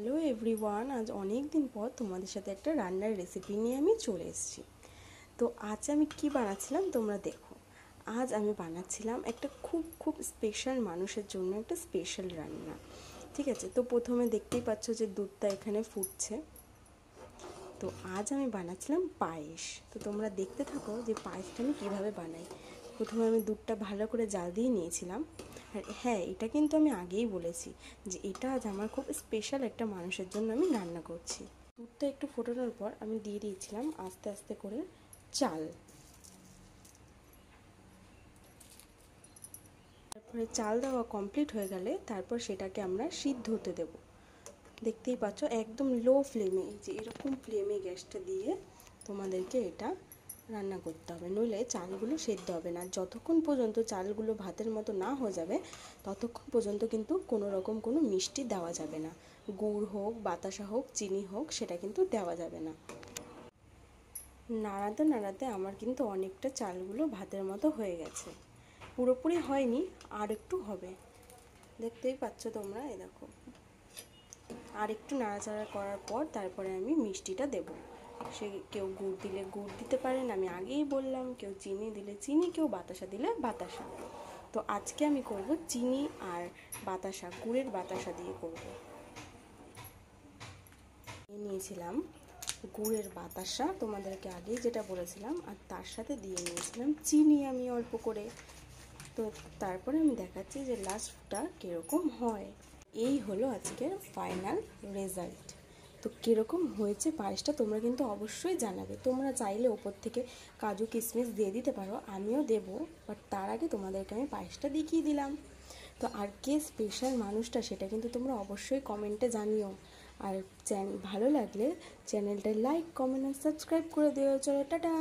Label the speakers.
Speaker 1: Hello everyone, আজ অনেক দিন পর তোমাদের সাথে একটা রান্নার রেসিপি নিয়ে আমি চলে এসেছি। তো আজ আমি কি বানাচ্ছিলাম তোমরা দেখো। আজ আমি বানাচ্ছিলাম একটা খুব স্পেশাল মানুষের জন্য একটা স্পেশাল রান্না। ঠিক আছে, তো প্রথমে দেখতেই পাচ্ছ যে দুধটা এখানে ফুটছে। তো আজ আমি বানাচ্ছিলাম পায়েস। তো তোমরা দেখতে থাকো যে পায়েসটা আমি কীভাবে বানাই। প্রথমে আমি দুধটা ভালো করে জাল দিয়ে নিয়েছিলাম। আর হ্যাঁ, এটা কিন্তু আমি আগেই বলেছি যে এটা আজ আমার খুব স্পেশাল একটা মানুষের জন্য আমি রান্না করছি। দুধটা একটু ফোটানোর পর আমি দিয়ে দিয়েছিলাম আস্তে আস্তে করে চাল। তারপরে চাল দেওয়া কমপ্লিট হয়ে গেলে তারপর সেটাকে আমরা সিদ্ধ হতে দেবো। দেখতেই পাচ্ছ একদম লো ফ্লেমে, যে এরকম ফ্লেমে গ্যাসটা দিয়ে তোমাদেরকে এটা রান্না করতে হবে, নইলে চালগুলো সেদ্ধ হবে না। যতক্ষণ পর্যন্ত চালগুলো ভাতের মতো না হয়ে যাবে ততক্ষণ পর্যন্ত কিন্তু কোনো রকম কোনো মিষ্টি দেওয়া যাবে না। গুড় হোক, বাতাসা হোক, চিনি হোক, সেটা কিন্তু দেওয়া যাবে না। নাড়াতে নাড়াতে আমার কিন্তু অনেকটা চালগুলো ভাতের মতো হয়ে গেছে, পুরোপুরি হয়নি, আর একটু হবে। দেখতেই পাচ্ছ তোমরা, এই দেখো। আর একটু নাড়াচাড়া করার পর তারপরে আমি মিষ্টিটা দেব। সে কেউ গুড় দিলে গুড় দিতে পারেন, আমি আগেই বললাম, কেউ চিনি দিলে চিনি, কেউ বাতাসা দিলে বাতাসা। তো আজকে আমি করব চিনি আর বাতাসা, গুড়ের বাতাসা দিয়ে করব। নিয়েছিলাম গুড়ের বাতাসা, তোমাদেরকে আগেই যেটা বলেছিলাম, আর তার সাথে দিয়ে নিয়েছিলাম চিনি আমি অল্প করে। তো তারপরে আমি দেখাচ্ছি যে লাস্টটা কীরকম হয়। এই হলো আজকের ফাইনাল রেজাল্ট। তো কীরকম হয়েছে পায়েসটা তোমরা কিন্তু অবশ্যই জানাবে। তোমরা চাইলে ওপর থেকে কাজু কিশমিশ দিয়ে দিতে পারো, আমিও দেবো, বাট তার আগে তোমাদেরকে আমি পায়েসটা দেখিয়ে দিলাম। তো আর কে স্পেশাল মানুষটা সেটা কিন্তু তোমরা অবশ্যই কমেন্টে জানিও। আর ভালো লাগলে চ্যানেলটা লাইক, কমেন্ট আর সাবস্ক্রাইব করে দিও। চলো, টাটা।